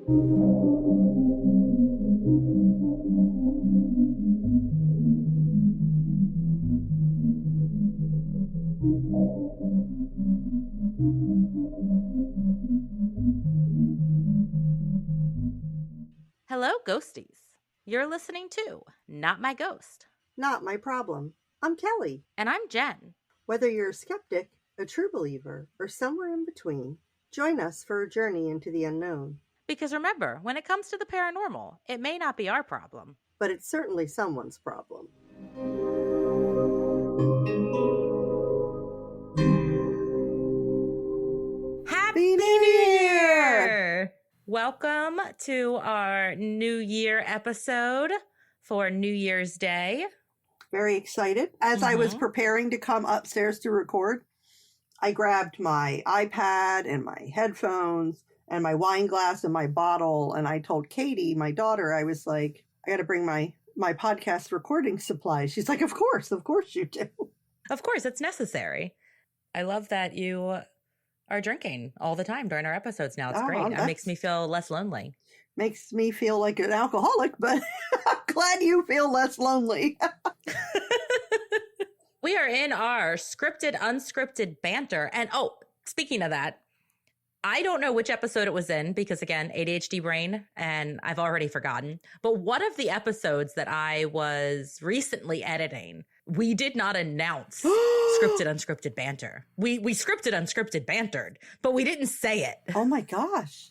Hello, ghosties. You're listening to Not My Ghost. Not my problem. I'm Kelly. And I'm Jen. Whether you're a skeptic, a true believer, or somewhere in between, join us for a journey into the unknown. Because remember, when it comes to the paranormal, it may not be our problem. But it's certainly someone's problem. Happy New Year! Welcome to our New Year episode for New Year's Day. Very excited. As I was preparing to come upstairs to record, I grabbed my iPad and my headphones and my wine glass and my bottle, and I told Katie, my daughter, I was like, I got to bring my podcast recording supplies. She's like, of course you do. Of course, it's necessary. I love that you are drinking all the time during our episodes now. It's great. It makes me feel less lonely. Makes me feel like an alcoholic, but I'm glad you feel less lonely. We are in our scripted, unscripted banter. And speaking of that, I don't know which episode it was in because, again, ADHD brain, and I've already forgotten. But one of the episodes that I was recently editing, we did not announce scripted, unscripted banter. We scripted, unscripted bantered, but we didn't say it. Oh, my gosh.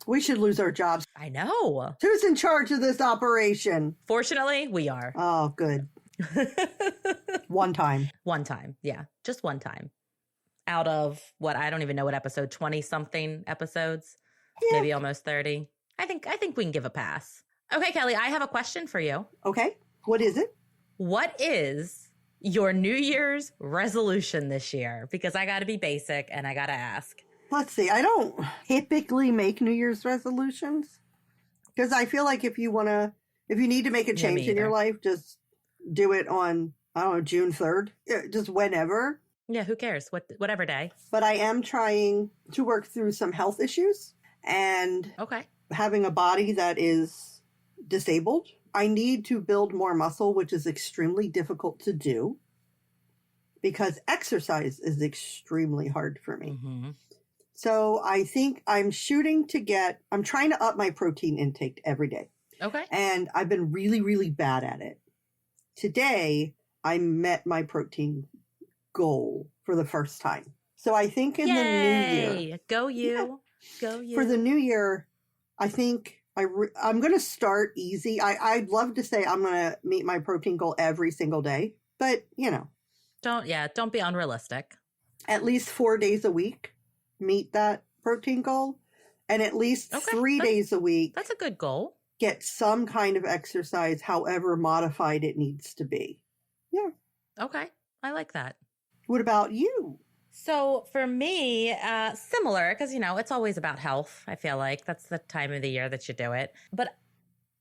We should lose our jobs. I know. Who's in charge of this operation? Fortunately, we are. Oh, good. One time. One time. Yeah. Just one time. Out of what? I don't even know what episode, 20 something episodes, maybe almost 30. I think we can give a pass. Okay, Kelly, I have a question for you. Okay. What is it? What is your New Year's resolution this year? Because I got to be basic and I got to ask. Let's see. I don't typically make New Year's resolutions because I feel like if you need to make a change in your life, just do it on, I don't know, June 3rd, just whenever. Yeah, who cares? Whatever day. But I am trying to work through some health issues and having a body that is disabled. I need to build more muscle, which is extremely difficult to do because exercise is extremely hard for me. Mm-hmm. So I think I'm trying to up my protein intake every day. Okay. And I've been really, really bad at it. Today, I met my protein goal for the first time. So I think in the new year. Go you. Yeah, go you. For the new year, I think I'm going to start easy. I'd love to say I'm going to meet my protein goal every single day. But, don't be unrealistic. At least 4 days a week, meet that protein goal. And at least 3 days a week. That's a good goal. Get some kind of exercise, however modified it needs to be. Yeah. Okay. I like that. What about you? So for me, similar, because, it's always about health. I feel like that's the time of the year that you do it. But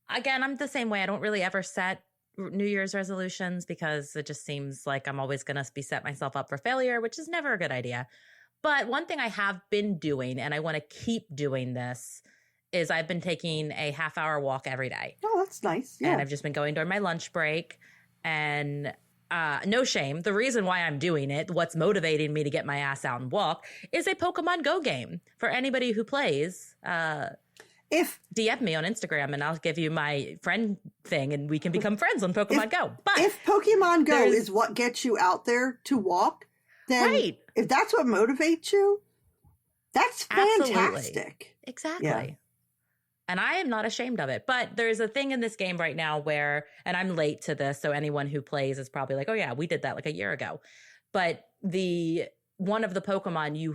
again, I'm the same way. I don't really ever set New Year's resolutions because it just seems like I'm always going to be set myself up for failure, which is never a good idea. But one thing I have been doing, and I want to keep doing this, is I've been taking a half-hour walk every day. Oh, that's nice. Yeah. And I've just been going during my lunch break. And no shame. The reason why I'm doing it, what's motivating me to get my ass out and walk, is a Pokemon Go game. For anybody who plays, DM me on Instagram and I'll give you my friend thing and we can become friends on Pokemon Go. But if Pokemon Go is what gets you out there to walk, then if that's what motivates you, that's fantastic. Absolutely. Exactly. Yeah. And I am not ashamed of it. But there's a thing in this game right now where, and I'm late to this, so anyone who plays is probably like, oh yeah, we did that like a year ago. But one of the Pokemon you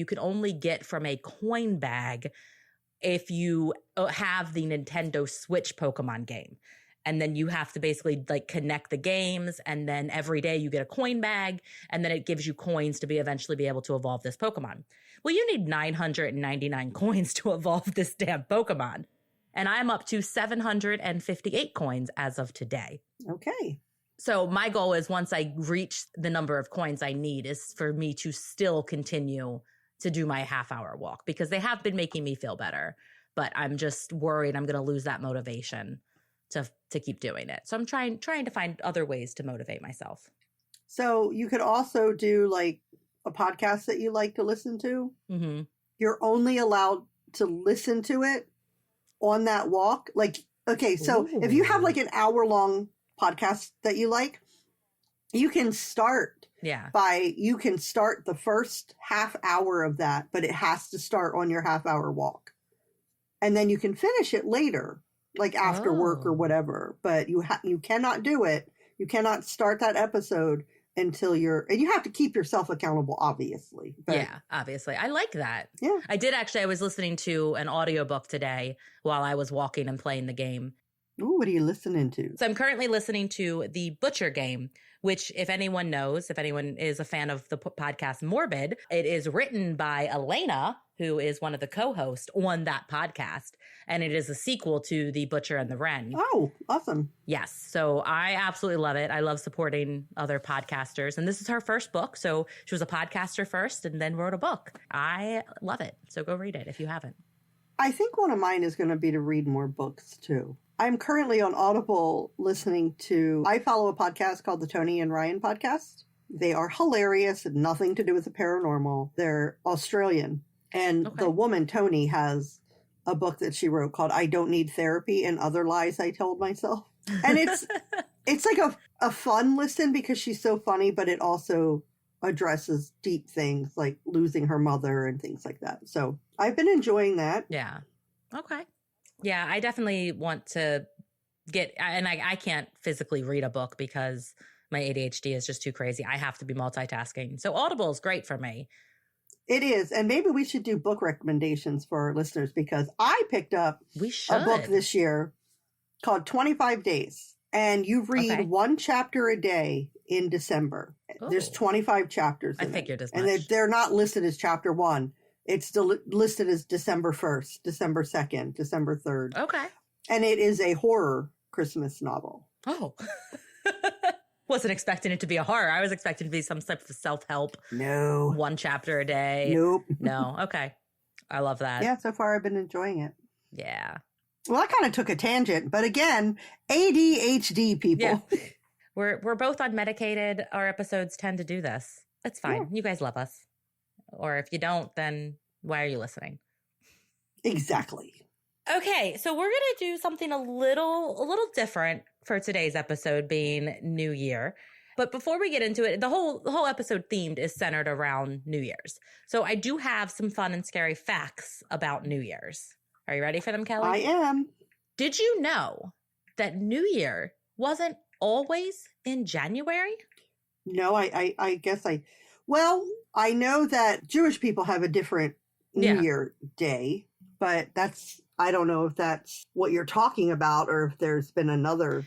can only get from a coin bag if you have the Nintendo Switch Pokemon game. And then you have to basically like connect the games. And then every day you get a coin bag. And then it gives you coins to eventually be able to evolve this Pokemon. Well, you need 999 coins to evolve this damn Pokemon. And I'm up to 758 coins as of today. Okay. So my goal is once I reach the number of coins I need is for me to still continue to do my half-hour walk because they have been making me feel better. but I'm just worried I'm going to lose that motivation to keep doing it. So I'm trying to find other ways to motivate myself. So you could also do like a podcast that you like to listen to. Mm-hmm. You're only allowed to listen to it on that walk. Like, okay, so if you have like an hour-long podcast that you like, you can start the first half hour of that, but it has to start on your half-hour walk. And then you can finish it later, like after work or whatever. But you cannot do it. You cannot start that episode until and you have to keep yourself accountable, obviously. But, yeah, obviously. I like that. Yeah. I was listening to an audiobook today while I was walking and playing the game. Ooh, what are you listening to? So I'm currently listening to The Butcher Game, which if anyone is a fan of the podcast Morbid, it is written by Elena, who is one of the co-hosts on that podcast. And it is a sequel to The Butcher and the Wren. Oh, awesome. Yes. So I absolutely love it. I love supporting other podcasters. And this is her first book. So she was a podcaster first and then wrote a book. I love it. So go read it if you haven't. I think one of mine is going to be to read more books too. I'm currently on Audible listening to, I follow a podcast called the Tony and Ryan podcast. They are hilarious and nothing to do with the paranormal. They're Australian. And the woman, Tony, has a book that she wrote called I Don't Need Therapy and Other Lies I Told Myself. And it's like a fun listen because she's so funny, but it also addresses deep things like losing her mother and things like that. So I've been enjoying that. Yeah. Okay. Yeah, I definitely want to and I can't physically read a book because my ADHD is just too crazy. I have to be multitasking. So Audible is great for me. It is. And maybe we should do book recommendations for our listeners because I picked up a book this year called 25 Days. And you read one chapter a day in December. Ooh. There's 25 chapters. I figured as much. And they're not listed as chapter 1. It's still listed as December 1st, December 2nd, December 3rd. Okay. And it is a horror Christmas novel. Oh. Wasn't expecting it to be a horror. I was expecting it to be some type of self-help. No. One chapter a day. Nope. No. Okay. I love that. Yeah, so far I've been enjoying it. Yeah. Well, I kind of took a tangent, but again, ADHD people. Yeah. We're both unmedicated. Our episodes tend to do this. It's fine. Yeah. You guys love us. Or if you don't, then why are you listening? Exactly. Okay, so we're going to do something a little different for today's episode being New Year. But before we get into it, the whole episode themed is centered around New Year's. So I do have some fun and scary facts about New Year's. Are you ready for them, Kelly? I am. Did you know that New Year wasn't always in January? No, I guess well, I know that Jewish people have a different New Year day, but I don't know if that's what you're talking about or if there's been another.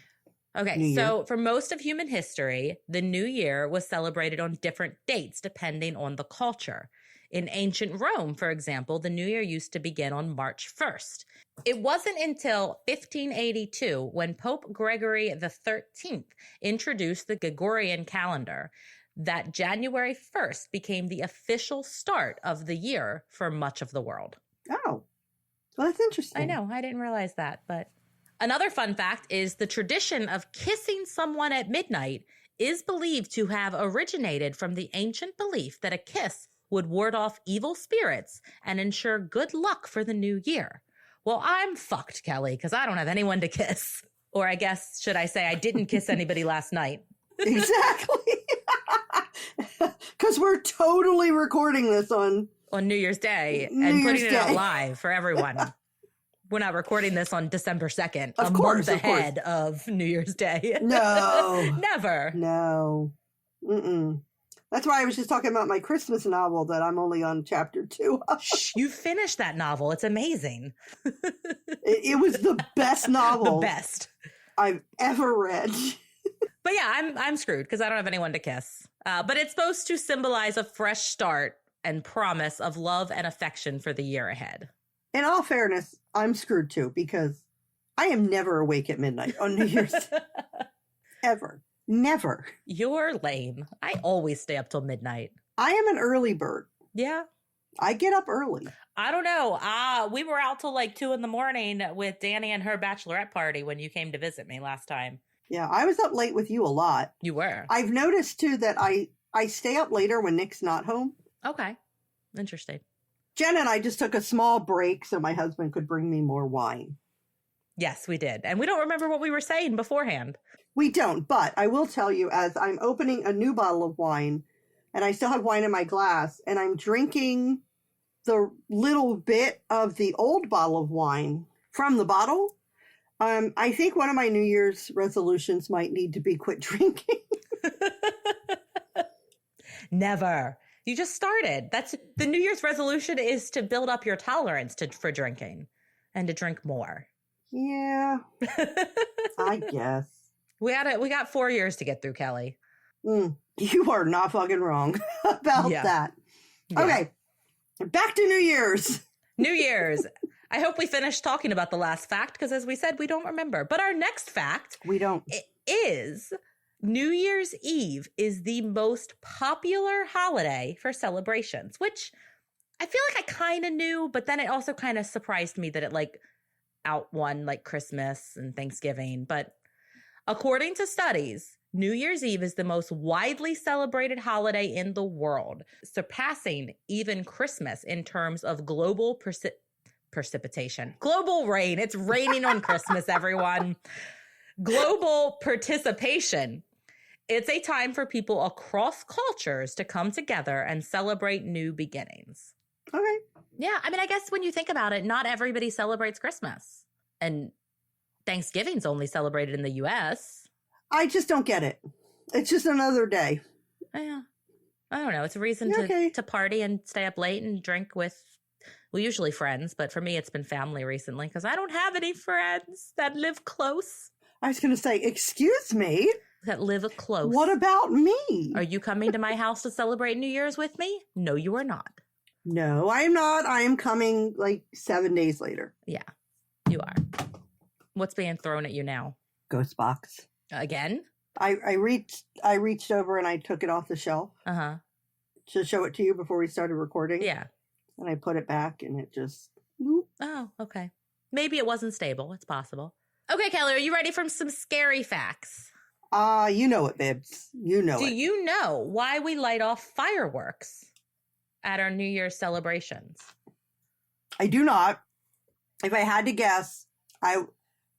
Okay, so for most of human history, the New Year was celebrated on different dates depending on the culture. In ancient Rome, for example, the New Year used to begin on March 1st. It wasn't until 1582 when Pope Gregory XIII introduced the Gregorian calendar that January 1st became the official start of the year for much of the world. Oh, well, that's interesting. I know. I didn't realize that. But another fun fact is the tradition of kissing someone at midnight is believed to have originated from the ancient belief that a kiss would ward off evil spirits and ensure good luck for the new year. Well, I'm fucked, Kelly, because I don't have anyone to kiss. Or I guess, should I say I didn't kiss anybody last night? Exactly. Because we're totally recording this on New Year's Day and putting it out live for everyone. We're not recording this on December 2nd, a month ahead of New Year's Day. No. Never. No. Mm-mm. That's why I was just talking about my Christmas novel that I'm only on chapter 2 of. You finished that novel. It's amazing. It was the best novel. The best I've ever read. But yeah, I'm screwed because I don't have anyone to kiss. But it's supposed to symbolize a fresh start and promise of love and affection for the year ahead. In all fairness, I'm screwed too because I am never awake at midnight on New Year's. Ever. Never. You're lame. I always stay up till midnight. I am an early bird. Yeah. I get up early. I don't know. We were out till like 2 a.m. with Danny and her bachelorette party when you came to visit me last time. Yeah, I was up late with you a lot. You were. I've noticed too that I stay up later when Nick's not home. Okay. Interesting. Jen and I just took a small break so my husband could bring me more wine. Yes, we did. And we don't remember what we were saying beforehand. We don't, but I will tell you, as I'm opening a new bottle of wine, and I still have wine in my glass, and I'm drinking the little bit of the old bottle of wine from the bottle, I think one of my New Year's resolutions might need to be quit drinking. Never. You just started. That's the New Year's resolution, is to build up your tolerance for drinking and to drink more. Yeah, I guess. We got 4 years to get through, Kelly. You are not fucking wrong about that. Yeah. Okay, back to New Year's. New Year's. I hope we finished talking about the last fact, because as we said, we don't remember. But our next fact, we don't, is New Year's Eve is the most popular holiday for celebrations, which I feel like I kind of knew, but then it also kind of surprised me that it like outwon like Christmas and Thanksgiving. But according to studies, New Year's Eve is the most widely celebrated holiday in the world, surpassing even Christmas in terms of global precipitation. Global rain. It's raining on Christmas, everyone. Global participation. It's a time for people across cultures to come together and celebrate new beginnings. Okay. Yeah, I mean, I guess when you think about it, not everybody celebrates Christmas. And Thanksgiving's only celebrated in the U.S. I just don't get it. It's just another day. Yeah. I don't know. It's a reason to party and stay up late and drink with, well, usually friends. But for me, it's been family recently because I don't have any friends that live close. I was going to say, excuse me? That live close. What about me? Are you coming to my house to celebrate New Year's with me? No, you are not. No, I am not. I am coming like 7 days later. Yeah, you are. What's being thrown at you now? Ghost box. Again? I reached over and I took it off the shelf. Uh-huh. To show it to you before we started recording. Yeah. And I put it back and it just... Whoop. Oh, okay. Maybe it wasn't stable. It's possible. Okay, Kelly, are you ready for some scary facts? You know it, Bibs. You know it. Do you know why we light off fireworks at our New Year's celebrations? I do not. If I had to guess, I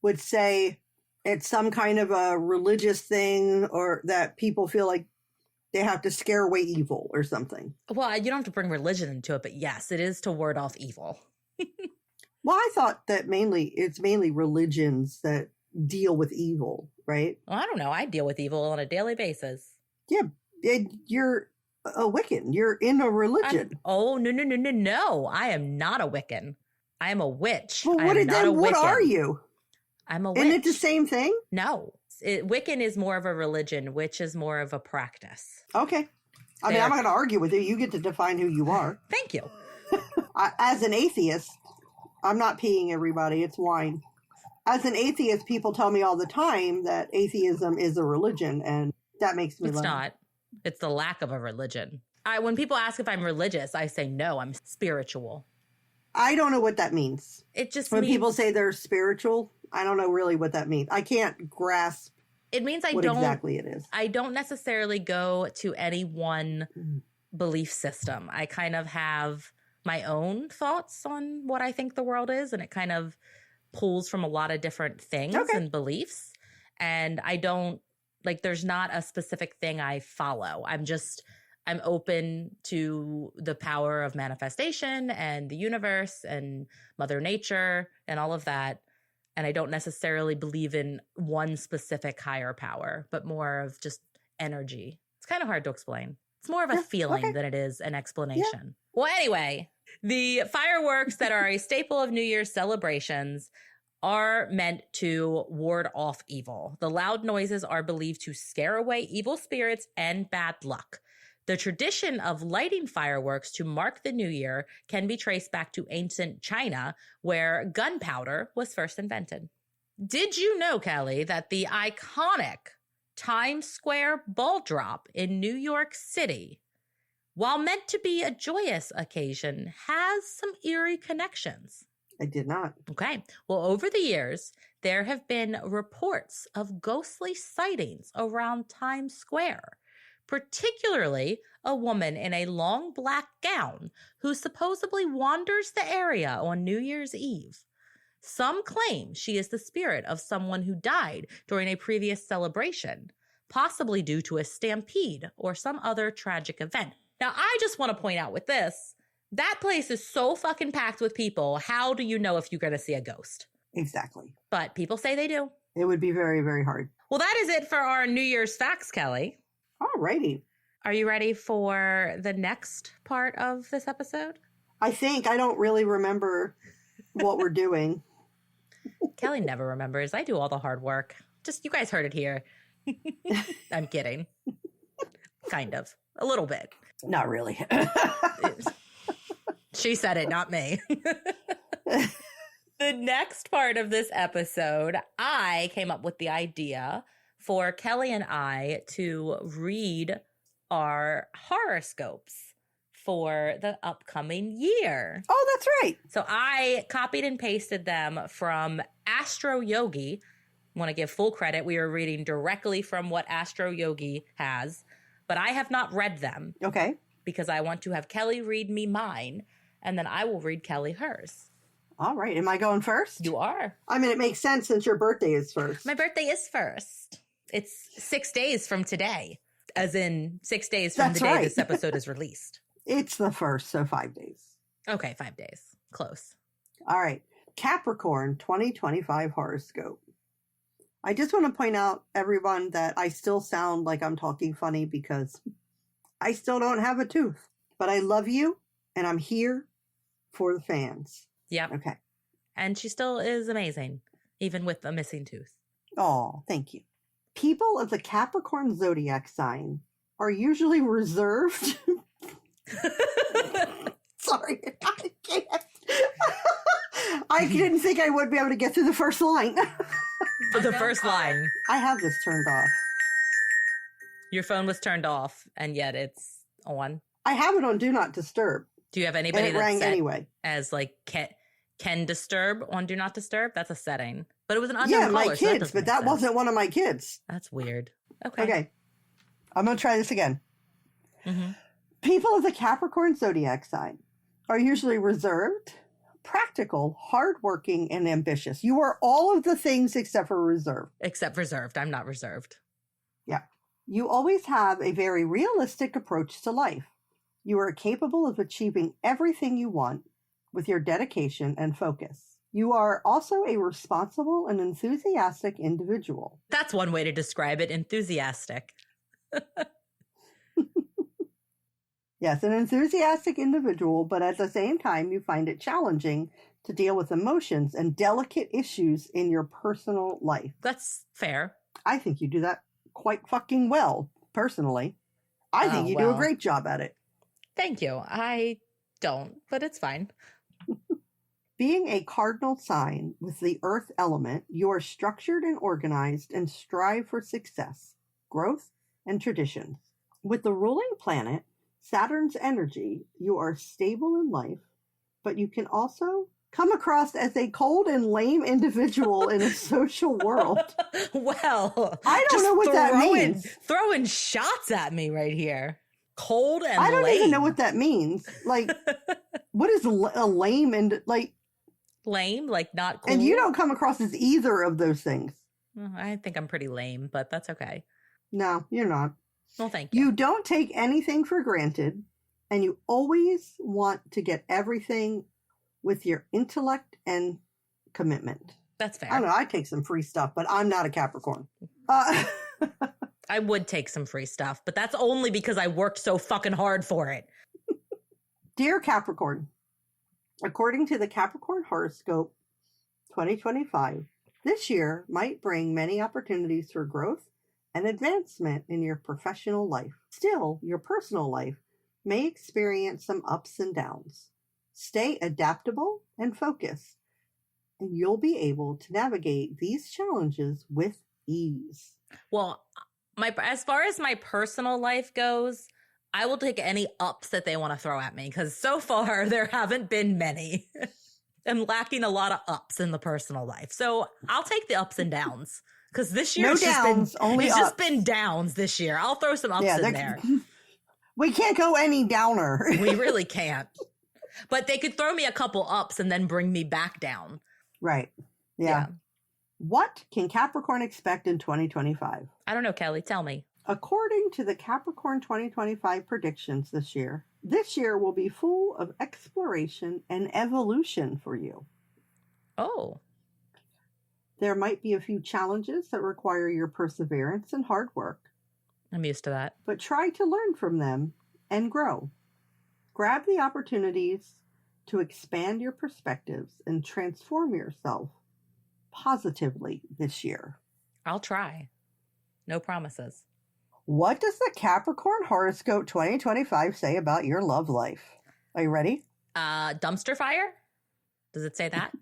would say it's some kind of a religious thing, or that people feel like they have to scare away evil or something. Well, you don't have to bring religion into it, but yes, it is to ward off evil. Well, I thought that it's mainly religions that deal with evil, right? Well, I don't know. I deal with evil on a daily basis. Yeah, you're a Wiccan. You're in a religion. No. I am not a Wiccan. I am a witch. Well, what are you? I'm a witch. Isn't it the same thing? No. Wiccan is more of a religion. Witch is more of a practice. Okay. I mean, I'm not going to argue with you. You get to define who you are. Thank you. As an atheist, I'm not peeing everybody. It's wine. As an atheist, people tell me all the time that atheism is a religion, and that makes me laugh. It's not. It's the lack of a religion. When people ask if I'm religious, I say no, I'm spiritual. I don't know what that means. It just when means, people say they're spiritual, I don't know really what that means. I can't grasp. It means what exactly it is. I don't necessarily go to any one belief system. I kind of have my own thoughts on what I think the world is, and it kind of pulls from a lot of different things and beliefs. And I don't, like, there's not a specific thing I follow. I'm open to the power of manifestation and the universe and Mother Nature and all of that. And I don't necessarily believe in one specific higher power, but more of just energy. It's kind of hard to explain. It's more of a feeling than it is an explanation. Yeah. Well, anyway, the fireworks that are a staple of New Year's celebrations are meant to ward off evil. The loud noises are believed to scare away evil spirits and bad luck. The tradition of lighting fireworks to mark the new year can be traced back to ancient China, where gunpowder was first invented. Did you know, Kelly, that the iconic Times Square ball drop in New York City while meant to be a joyous occasion, has some eerie connections. I did not. Okay. Well, over the years, there have been reports of ghostly sightings around Times Square, particularly a woman in a long black gown who supposedly wanders the area on New Year's Eve. Some claim she is the spirit of someone who died during a previous celebration, possibly due to a stampede or some other tragic event. Now, I just want to point out with this, that place is so fucking packed with people. How do you know if you're going to see a ghost? Exactly. But people say they do. It would be very, very hard. Well, that is it for our New Year's facts, Kelly. All righty. Are you ready for the next part of this episode? I think. I don't really remember what we're doing. Kelly never remembers. I do all the hard work. Just, you guys heard it here. I'm kidding. Kind of. A little bit. Not really. She said it, not me. The next part of this episode, I came up with the idea for Kelly and I to read our horoscopes for the upcoming year. Oh, that's right. So I copied and pasted them from Astro Yogi. I want to give full credit. We are reading directly from what Astro Yogi has, but I have not read them. Okay. Because I want to have Kelly read me mine, and then I will read Kelly hers. All right. Am I going first? You are. I mean, it makes sense since your birthday is first. My birthday is first. It's 6 days from today, as in 6 days from the day this episode is released. It's the first, so 5 days. Okay, 5 days. Close. All right. Capricorn 2025 horoscope. I just want to point out, everyone, that I still sound like I'm talking funny because I still don't have a tooth. But I love you, and I'm here for the fans. Yep. Okay. And she still is amazing, even with a missing tooth. Oh, thank you. People of the Capricorn zodiac sign are usually reserved. Sorry, I can't. I didn't think I would be able to get through the first line. The first line. I have this turned off. Your phone was turned off, and yet it's on. I have it on Do Not Disturb. Do you have anybody that rang set anyway as like can disturb on Do Not Disturb? That's a setting. But it was an unknown caller. Yeah, my kids, but that wasn't one of my kids. That's weird. Okay. Okay. I'm going to try this again. Mm-hmm. People of the Capricorn zodiac sign are usually reserved, practical, hardworking, and ambitious. You are all of the things except for reserved. Except reserved. I'm not reserved. Yeah. You always have a very realistic approach to life. You are capable of achieving everything you want with your dedication and focus. You are also a responsible and enthusiastic individual. That's one way to describe it, enthusiastic. Yes, an enthusiastic individual, but at the same time, you find it challenging to deal with emotions and delicate issues in your personal life. That's fair. I think you do that quite fucking well, personally. I think you do a great job at it. Thank you. I don't, but it's fine. Being a cardinal sign with the earth element, you are structured and organized and strive for success, growth, and traditions. With the ruling planet, Saturn's energy, you are stable in life, but you can also come across as a cold and lame individual in a social world. Well, I don't know what that means. Throwing shots at me right here. Cold and lame. I don't even know what that means. Like, what is a lame and like? Lame, like not cool. And you don't come across as either of those things. Well, I think I'm pretty lame, but that's okay. No, you're not. Well, thank you. You don't take anything for granted, and you always want to get everything with your intellect and commitment. That's fair. I don't know. I take some free stuff, but I'm not a Capricorn. I would take some free stuff, but that's only because I worked so fucking hard for it. Dear Capricorn, according to the Capricorn horoscope 2025, this year might bring many opportunities for growth and advancement in your professional life. Still, your personal life may experience some ups and downs. Stay adaptable and focused, and you'll be able to navigate these challenges with ease. Well, as far as my personal life goes, I will take any ups that they want to throw at me because so far there haven't been many. I'm lacking a lot of ups in the personal life. So I'll take the ups and downs because this year it's just been downs this year. I'll throw some ups in there. We can't go any downer. We really can't. But they could throw me a couple ups and then bring me back down. Right. Yeah. What can Capricorn expect in 2025? I don't know, Kelly. Tell me. According to the Capricorn 2025 predictions this year will be full of exploration and evolution for you. Oh. There might be a few challenges that require your perseverance and hard work. I'm used to that. But try to learn from them and grow. Grab the opportunities to expand your perspectives and transform yourself positively this year. I'll try. No promises. What does the Capricorn horoscope 2025 say about your love life? Are you ready? Dumpster fire? Does it say that?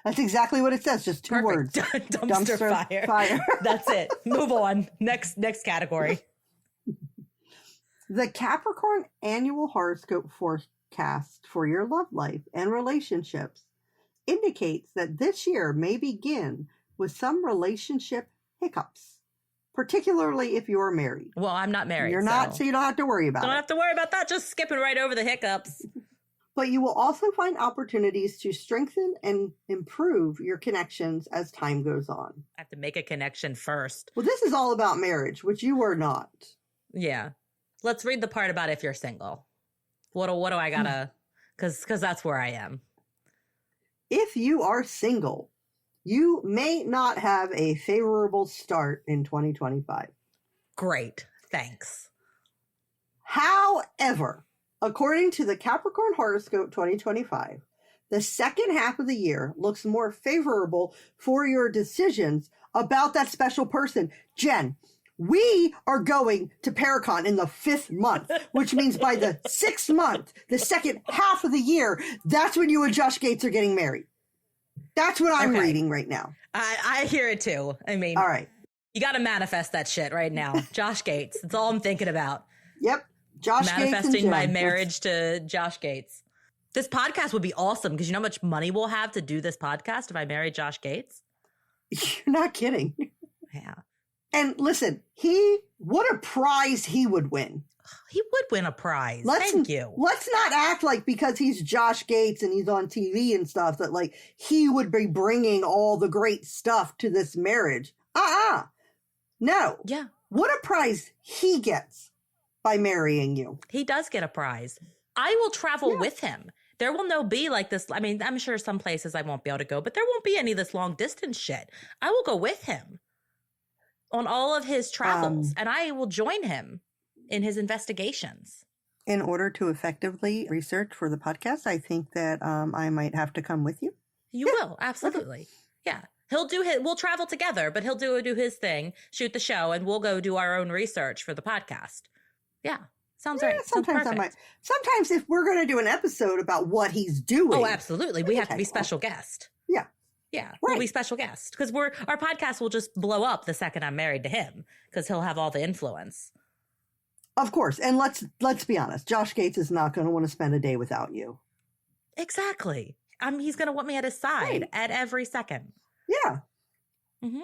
That's exactly what it says. Just two words. Dumpster fire. That's it. Move on. Next category. The Capricorn annual horoscope forecast for your love life and relationships indicates that this year may begin with some relationship hiccups, particularly if you're married. Well, I'm not married. You're not, so you don't have to worry about it. Don't have to worry about that. Just skipping right over the hiccups. But you will also find opportunities to strengthen and improve your connections as time goes on. I have to make a connection first. Well, this is all about marriage, which you are not. Yeah. Let's read the part about if you're single. What do I gotta, because that's where I am. If you are single, you may not have a favorable start in 2025. Great. Thanks. However, according to the Capricorn horoscope 2025, the second half of the year looks more favorable for your decisions about that special person. Jen, we are going to Paracon in the 5th month, which means by the 6th month, the second half of the year, that's when you and Josh Gates are getting married. That's what I'm reading right now. I hear it too. I mean, all right. You got to manifest that shit right now. Josh Gates. That's all I'm thinking about. Yep. Josh Gates. Manifesting my marriage to Josh Gates. This podcast would be awesome because you know how much money we'll have to do this podcast if I marry Josh Gates? You're not kidding. Yeah. And listen, what a prize he would win. He would win a prize. Thank you. Let's not act like because he's Josh Gates and he's on TV and stuff that like he would be bringing all the great stuff to this marriage. No. Yeah. What a prize he gets by marrying you. He does get a prize. I will travel with him. There will no be like this. I mean, I'm sure some places I won't be able to go, but there won't be any of this long distance shit. I will go with him on all of his travels and I will join him in his investigations. In order to effectively research for the podcast, I think that I might have to come with you. You will. Absolutely. Yeah. We'll travel together, but he'll do his thing, shoot the show, and we'll go do our own research for the podcast. Yeah. Sounds right. Sometimes if we're going to do an episode about what he's doing. Oh, absolutely. We have to be special guest. Yeah. Yeah. Right. We'll be special guest because our podcast will just blow up the second I'm married to him because he'll have all the influence. Of course. And let's be honest. Josh Gates is not going to want to spend a day without you. Exactly. He's going to want me at his side at every second. Yeah. Mm-hmm.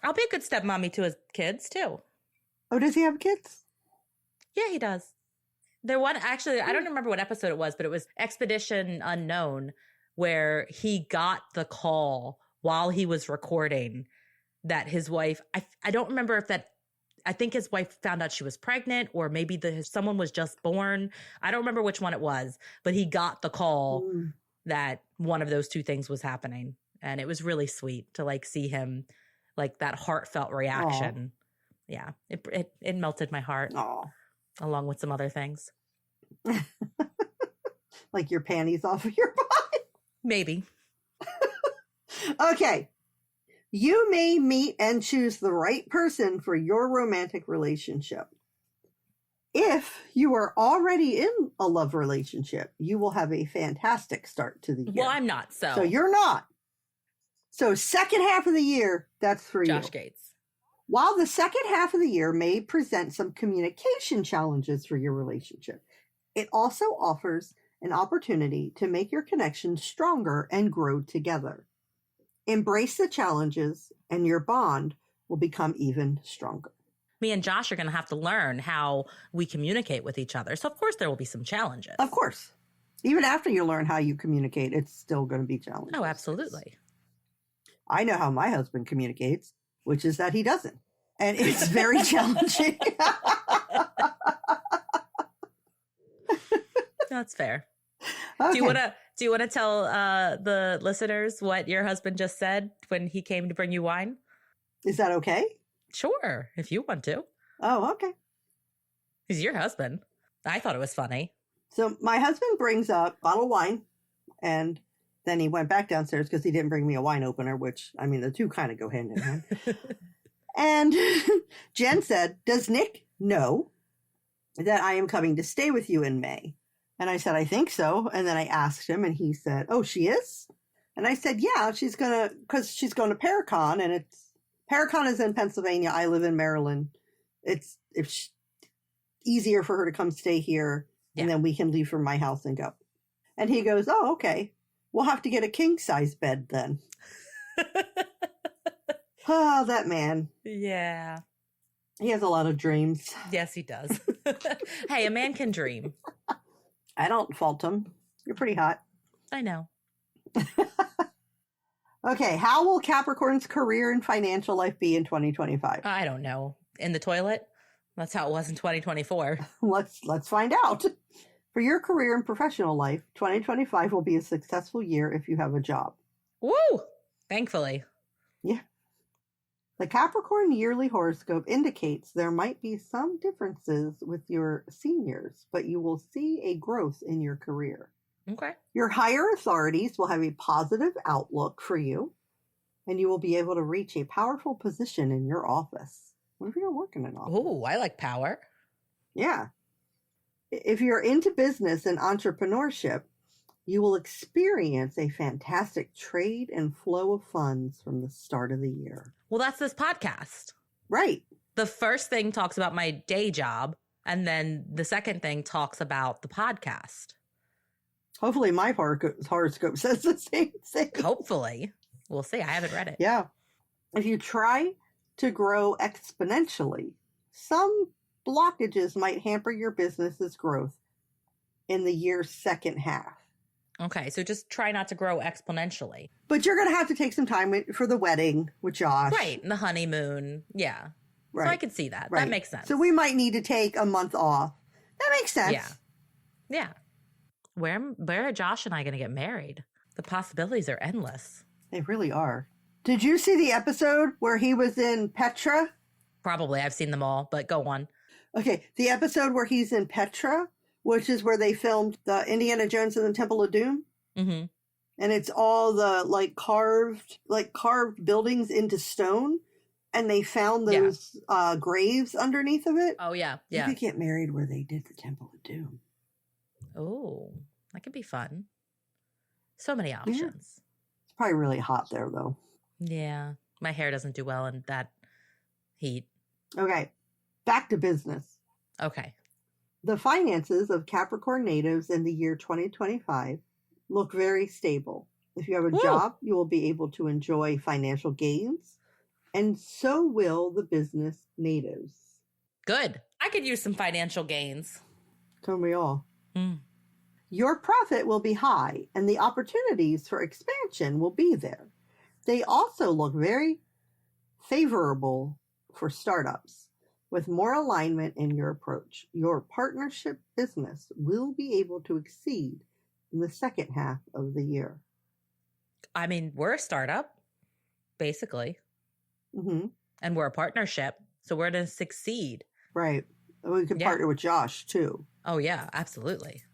I'll be a good stepmommy to his kids too. Oh, does he have kids? Yeah, he does. I don't remember what episode it was, but it was Expedition Unknown where he got the call while he was recording that his wife, I don't remember if I think his wife found out she was pregnant or maybe someone was just born. I don't remember which one it was, but he got the call that one of those two things was happening. And it was really sweet to like see him like that heartfelt reaction. Aww. Yeah, it melted my heart. Aww. Along with some other things. Like your panties off of your body? Maybe. Okay. You may meet and choose the right person for your romantic relationship. If you are already in a love relationship, you will have a fantastic start to the year. Well, I'm not, so you're not. So second half of the year, that's for Josh Gates. While the second half of the year may present some communication challenges for your relationship, it also offers an opportunity to make your connection stronger and grow together. Embrace the challenges, and your bond will become even stronger. Me and Josh are going to have to learn how we communicate with each other. So, of course, there will be some challenges. Of course. Even after you learn how you communicate, it's still going to be challenging. Oh, absolutely. I know how my husband communicates, which is that he doesn't. And it's very challenging. That's fair. Okay. Do you want to tell the listeners what your husband just said when he came to bring you wine? Is that okay? Sure, if you want to. Oh, okay. He's your husband. I thought it was funny. So my husband brings up a bottle of wine, and then he went back downstairs because he didn't bring me a wine opener, which, I mean, the two kind of go hand in hand. And Jen said, "Does Nick know that I am coming to stay with you in May?" And I said, "I think so." And then I asked him, and he said, "Oh, she is?" And I said, "Yeah, because she's going to Paracon, and Paracon is in Pennsylvania. I live in Maryland. It's easier for her to come stay here, and then we can leave from my house and go." And he goes, "Oh, okay. We'll have to get a king-size bed then." Oh, that man. Yeah. He has a lot of dreams. Yes, he does. Hey, a man can dream. I don't fault him. You're pretty hot. I know. Okay, how will Capricorn's career and financial life be in 2025? I don't know. In the toilet? That's how it was in 2024. Let's find out. For your career and professional life, 2025 will be a successful year if you have a job. Woo! Thankfully. Yeah. The Capricorn yearly horoscope indicates there might be some differences with your seniors, but you will see a growth in your career. Okay. Your higher authorities will have a positive outlook for you, and you will be able to reach a powerful position in your office. What if you're working in office? Oh, I like power. Yeah. If you're into business and entrepreneurship, you will experience a fantastic trade and flow of funds from the start of the year. Well, that's this podcast. Right. The first thing talks about my day job, and then the second thing talks about the podcast. Hopefully my horoscope says the same thing. Hopefully. We'll see. I haven't read it. Yeah. If you try to grow exponentially, some blockages might hamper your business's growth in the year's second half. Okay, so just try not to grow exponentially. But you're going to have to take some time for the wedding with Josh. Right, and the honeymoon. Yeah. Right. So I could see that. Right. That makes sense. So we might need to take a month off. That makes sense. Yeah. Yeah. Where are Josh and I going to get married? The possibilities are endless. They really are. Did you see the episode where he was in Petra? Probably. I've seen them all, but go on. Okay. The episode where he's in Petra, which is where they filmed the Indiana Jones and the Temple of Doom. Mm-hmm. And it's all the carved buildings into stone. And they found those graves underneath of it. Oh, yeah. Yeah. You could get married where they did the Temple of Doom. Oh, that could be fun. So many options. Yeah. It's probably really hot there, though. Yeah. My hair doesn't do well in that heat. Okay. Back to business. Okay. The finances of Capricorn natives in the year 2025 look very stable. If you have a job, you will be able to enjoy financial gains, and so will the business natives. Good. I could use some financial gains. Can we all? Your profit will be high, and the opportunities for expansion will be there. They also look very favorable for startups. With more alignment in your approach, your partnership business will be able to exceed in the second half of the year. I mean, we're a startup, basically. Mm-hmm. And we're a partnership, so we're going to succeed. Right. We can partner with Josh, too. Oh, yeah, absolutely.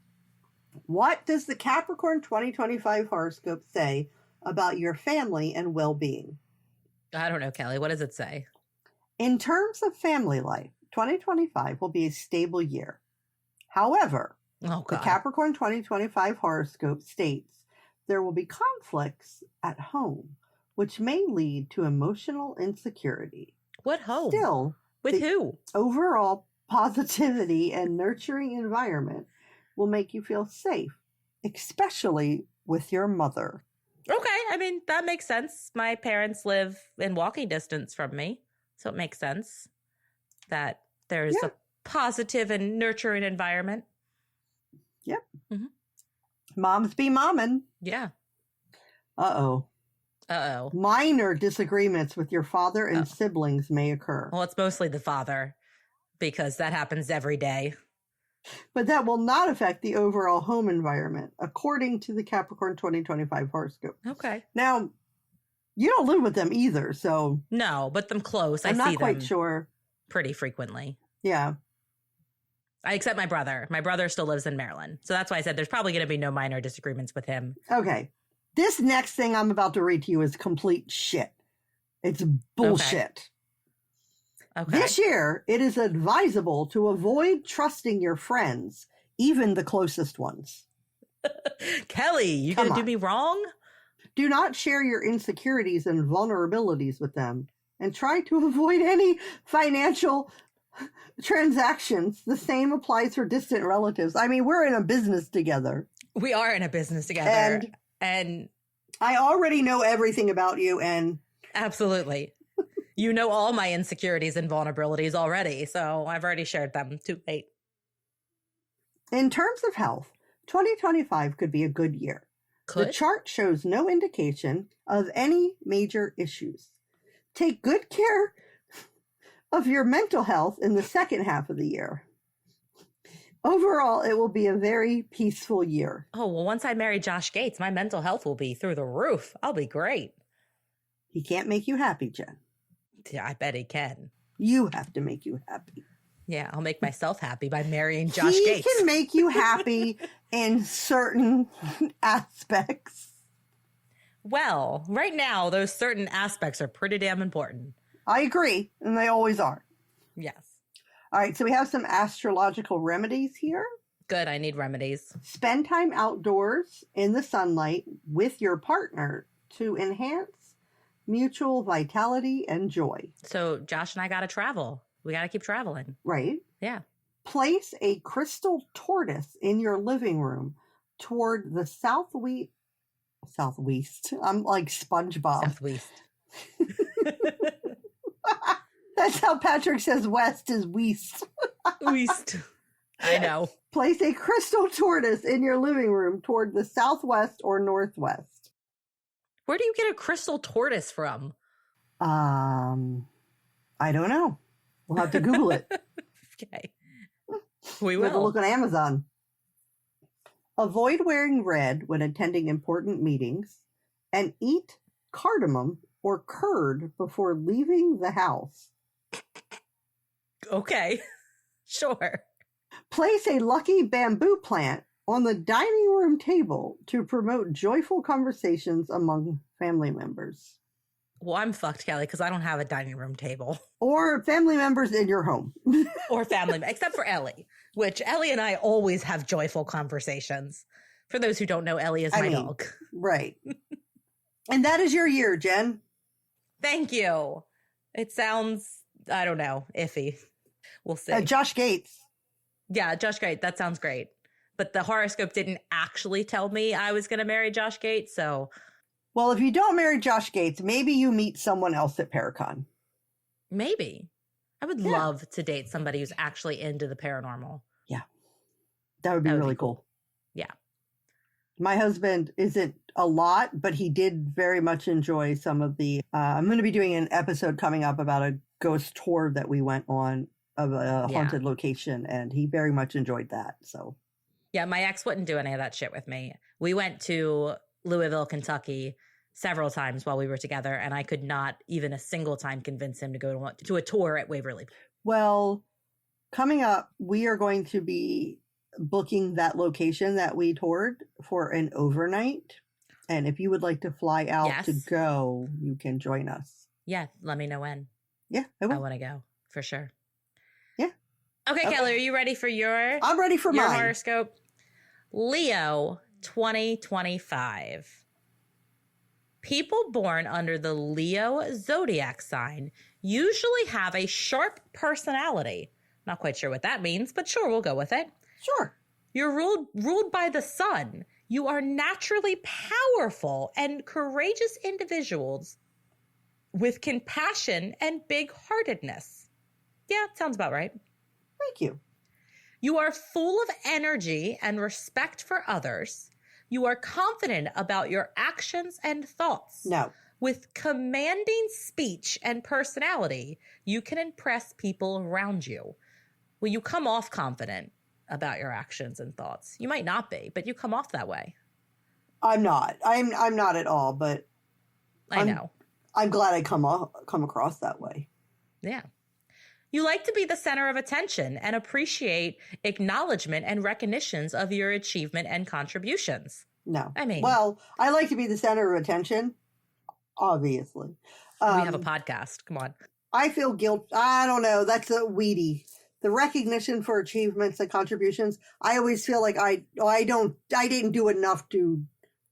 What does the Capricorn 2025 horoscope say about your family and well-being? I don't know, Kelly. What does it say? In terms of family life, 2025 will be a stable year. However, the Capricorn 2025 horoscope states there will be conflicts at home, which may lead to emotional insecurity. What home? Still, with who? Overall positivity and nurturing environment will make you feel safe, especially with your mother. Okay, I mean, that makes sense. My parents live in walking distance from me, so it makes sense that there's a positive and nurturing environment. Yep. Mm-hmm. Moms be momming. Yeah. Uh-oh. Minor disagreements with your father and siblings may occur. Well, it's mostly the father, because that happens every day. But that will not affect the overall home environment, according to the Capricorn 2025 horoscope. Okay. Now, you don't live with them either, so... No, but them close. I'm not quite sure. Pretty frequently. Yeah. Except my brother. My brother still lives in Maryland. So that's why I said there's probably going to be no minor disagreements with him. Okay. This next thing I'm about to read to you is complete shit. It's bullshit. Okay. This year, it is advisable to avoid trusting your friends, even the closest ones. Kelly, you going to do me wrong? Do not share your insecurities and vulnerabilities with them, and try to avoid any financial transactions. The same applies for distant relatives. I mean, we're in a business together. We are in a business together. And I already know everything about you, and... Absolutely. You know all my insecurities and vulnerabilities already, so I've already shared them. Too late. In terms of health, 2025 could be a good year. The chart shows no indication of any major issues. Take good care of your mental health in the second half of the year. Overall, it will be a very peaceful year. Oh, well, once I marry Josh Gates, my mental health will be through the roof. I'll be great. He can't make you happy, Jen. Yeah, I bet he can. You have to make you happy. Yeah, I'll make myself happy by marrying Josh Gates. He can make you happy in certain aspects. Well, right now, those certain aspects are pretty damn important. I agree, and they always are. Yes. All right, so we have some astrological remedies here. Good, I need remedies. Spend time outdoors in the sunlight with your partner to enhance mutual vitality and joy. So Josh and I got to travel. We got to keep traveling. Right. Yeah. Place a crystal tortoise in your living room toward the southwest. I'm like SpongeBob. Southwest. That's how Patrick says west is west. West. I know. Place a crystal tortoise in your living room toward the southwest or northwest. Where do you get a crystal tortoise from? I don't know. We'll have to Google it. Okay. We will. We'll have to look on Amazon. Avoid wearing red when attending important meetings, and eat cardamom or curd before leaving the house. Okay. Sure. Place a lucky bamboo plant on the dining room table to promote joyful conversations among family members. Well, I'm fucked, Kelly, because I don't have a dining room table. Or family members in your home. Or family, except for Ellie, which Ellie and I always have joyful conversations. For those who don't know, Ellie is my dog. Right. And that is your year, Jen. Thank you. It sounds, I don't know, iffy. We'll see. Josh Gates. Yeah, Josh Gates. That sounds great. But the horoscope didn't actually tell me I was going to marry Josh Gates, so... Well, if you don't marry Josh Gates, maybe you meet someone else at Paracon. Maybe. I would love to date somebody who's actually into the paranormal. Yeah. That would be really cool. Yeah. My husband isn't a lot, but he did very much enjoy some of the... I'm going to be doing an episode coming up about a ghost tour that we went on of a haunted location, and he very much enjoyed that, so... Yeah, my ex wouldn't do any of that shit with me. We went to Louisville, Kentucky several times while we were together, and I could not even a single time convince him to go to a tour at Waverly. Well, coming up, we are going to be booking that location that we toured for an overnight. And if you would like to fly out to go, you can join us. Yeah, let me know when. Yeah, I will. I want to go, for sure. Yeah. Okay, Kelly, are you ready for your... I'm ready for mine. Horoscope? Leo 2025. People born under the Leo zodiac sign usually have a sharp personality. Not quite sure what that means, but sure, we'll go with it. Sure. You're ruled by the sun. You are naturally powerful and courageous individuals with compassion and big-heartedness. Yeah, sounds about right. Thank you. You are full of energy and respect for others. You are confident about your actions and thoughts. No. With commanding speech and personality, you can impress people around you. Well, you come off confident about your actions and thoughts. You might not be, but you come off that way. I'm not. I'm not at all, but I know. I'm glad I come across that way. Yeah. You like to be the center of attention and appreciate acknowledgement and recognitions of your achievement and contributions. No. I mean, well, I like to be the center of attention, obviously. We have a podcast. Come on. I feel guilt. I don't know. That's a weedy. The recognition for achievements and contributions. I always feel like I didn't do enough to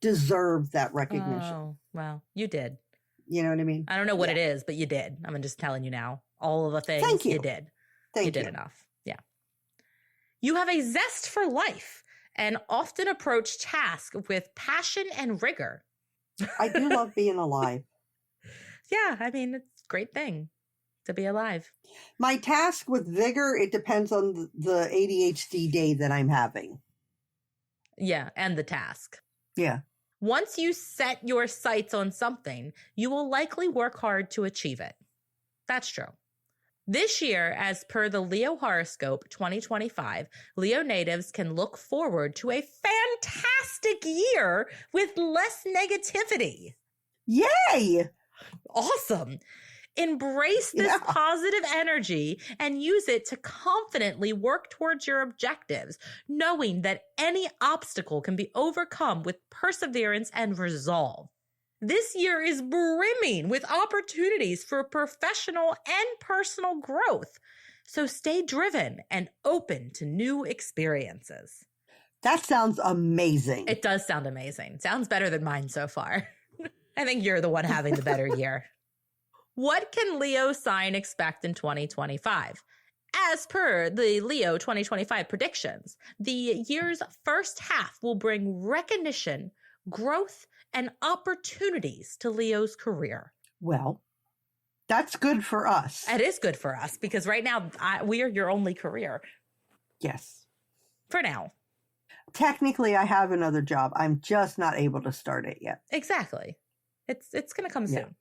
deserve that recognition. Oh, well, you did. You know what I mean? I don't know what it is, but you did. I'm just telling you now. All of the things Thank you. You did. Thank you did enough. Yeah. You have a zest for life and often approach tasks with passion and rigor. I do love being alive. Yeah, I mean, it's a great thing to be alive. My task with vigor, it depends on the ADHD day that I'm having. Yeah, and the task. Yeah. Once you set your sights on something, you will likely work hard to achieve it. That's true. This year, as per the Leo horoscope 2025, Leo natives can look forward to a fantastic year with less negativity. Yay! Awesome. Embrace this positive energy and use it to confidently work towards your objectives, knowing that any obstacle can be overcome with perseverance and resolve. This year is brimming with opportunities for professional and personal growth. So stay driven and open to new experiences. That sounds amazing. It does sound amazing. Sounds better than mine so far. I think you're the one having the better year. What can Leo sign expect in 2025? As per the Leo 2025 predictions, the year's first half will bring recognition, growth, and opportunities to Leo's career. Well, that's good for us. It is good for us because right now we are your only career. Yes. For now. Technically, I have another job. I'm just not able to start it yet. Exactly. It's going to come soon.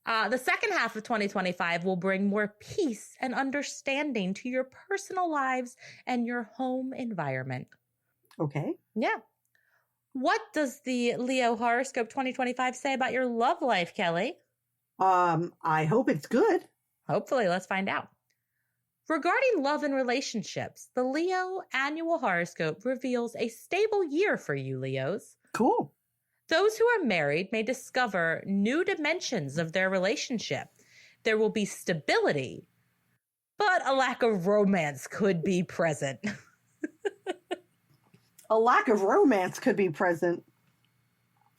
The second half of 2025 will bring more peace and understanding to your personal lives and your home environment. Okay. Yeah. What does the Leo horoscope 2025 say about your love life, Kelly? I hope it's good. Hopefully, let's find out. Regarding love and relationships, the Leo annual horoscope reveals a stable year for you, Leos. Cool. Those who are married may discover new dimensions of their relationship. There will be stability, but a lack of romance could be present. A lack of romance could be present.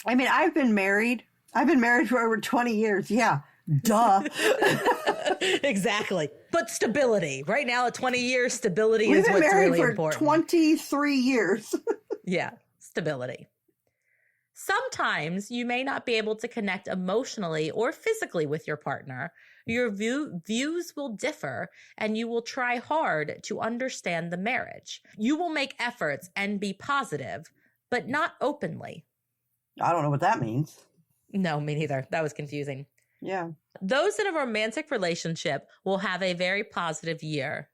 I mean, I've been married for over 20 years. Yeah. Duh. Exactly. But stability. Right now at 20 years, stability is what's really important. We've been married for 23 years. Yeah. Stability. Sometimes you may not be able to connect emotionally or physically with your partner. Your views will differ, and you will try hard to understand the marriage. You will make efforts and be positive, but not openly. I don't know what that means. No, me neither. That was confusing. Yeah. Those in a romantic relationship will have a very positive year.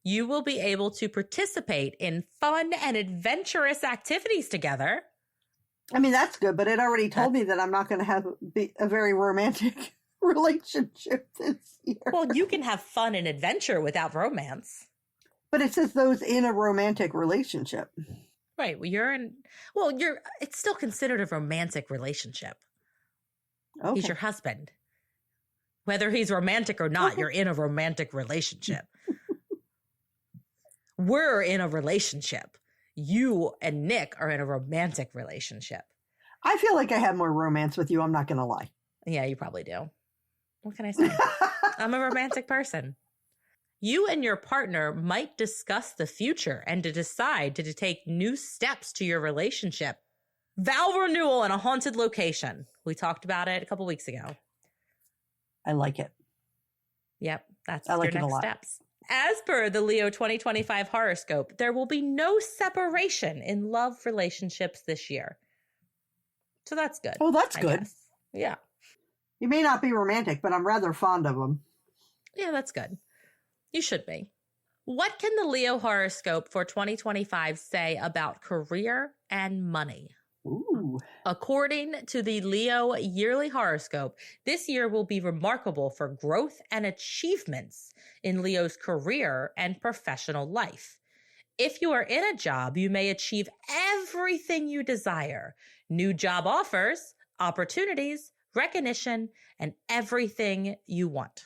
You will be able to participate in fun and adventurous activities together. I mean, that's good, but it already told me that I'm not going to have a very romantic relationship this year. Well, you can have fun and adventure without romance. But it says those in a romantic relationship. Right. It's still considered a romantic relationship. Okay. He's your husband. Whether he's romantic or not, you're in a romantic relationship. We're in a relationship. You and Nick are in a romantic relationship. I feel like I have more romance with you. I'm not going to lie. Yeah, you probably do. What can I say? I'm a romantic person. You and your partner might discuss the future and to decide to take new steps to your relationship. Vow renewal in a haunted location. We talked about it a couple weeks ago. I like it. Yep, that's your next steps. As per the Leo 2025 horoscope, there will be no separation in love relationships this year. So that's good. Oh, that's good. Guess. Yeah. You may not be romantic, but I'm rather fond of them. Yeah, that's good. You should be. What can the Leo horoscope for 2025 say about career and money? Ooh. According to the Leo yearly horoscope, this year will be remarkable for growth and achievements in Leo's career and professional life. If you are in a job, you may achieve everything you desire. New job offers, opportunities, recognition, and everything you want.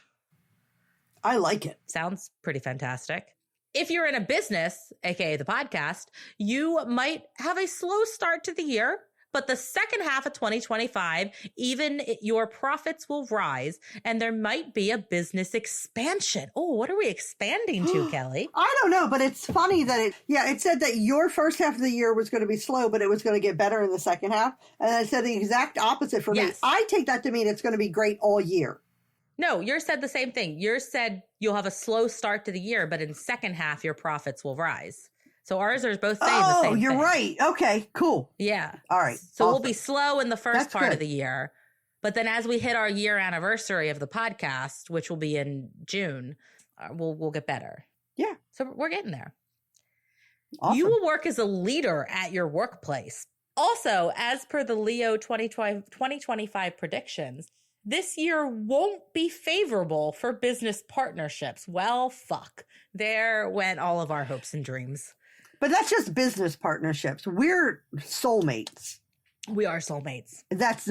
I like it. Sounds pretty fantastic. If you're in a business, aka the podcast, you might have a slow start to the year, but the second half of 2025, even your profits will rise and there might be a business expansion. Oh, what are we expanding to, Kelly? I don't know, but it's funny that it said that your first half of the year was going to be slow, but it was going to get better in the second half. And then it said the exact opposite for me. I take that to mean it's going to be great all year. No, yours said the same thing. Yours said you'll have a slow start to the year, but in the second half, your profits will rise. So ours are both saying the same thing. Oh, you're right. Okay, cool. Yeah. All right. So awesome. We'll be slow in the first part of the year. But then as we hit our year anniversary of the podcast, which will be in June, we'll get better. Yeah. So we're getting there. Awesome. You will work as a leader at your workplace. Also, as per the Leo 2025 predictions, this year won't be favorable for business partnerships. Well, fuck. There went all of our hopes and dreams. But that's just business partnerships. We're soulmates. We are soulmates. That